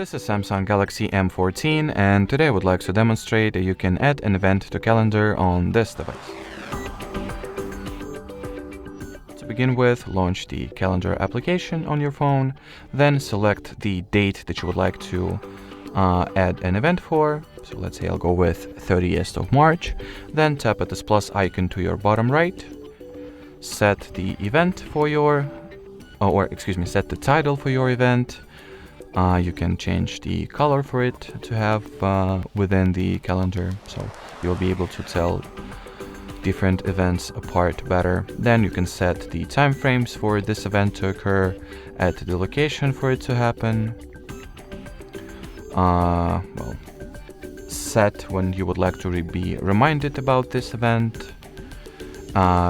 This is Samsung Galaxy M14, and today I would like to demonstrate that you can add an event to calendar on this device. To begin with, launch the calendar application on your phone, then select the date that you would like to add an event for. So let's say I'll go with 30th of March, then tap at this plus icon to your bottom right, set the event for your, set the title for your event. You can change the color for it to have within the calendar, so you'll be able to tell different events apart better. Then you can set the time frames for this event to occur, at the location for it to happen, set when you would like to be reminded about this event,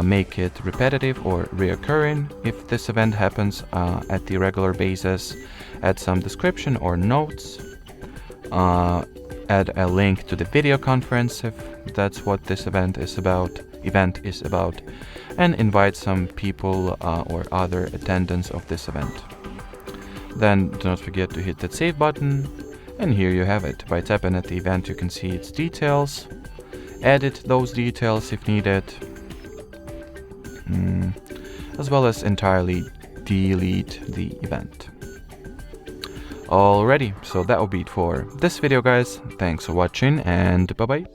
make it repetitive or reoccurring if this event happens at the regular basis, add some description or notes, add a link to the video conference if that's what this event is about, and invite some people or other attendants of this event. Then do not forget to hit that save button, and here you have it. By tapping at the event you can see its details, edit those details if needed, as well as entirely delete the event. Alrighty, so that will be it for this video, guys. Thanks for watching, and bye bye.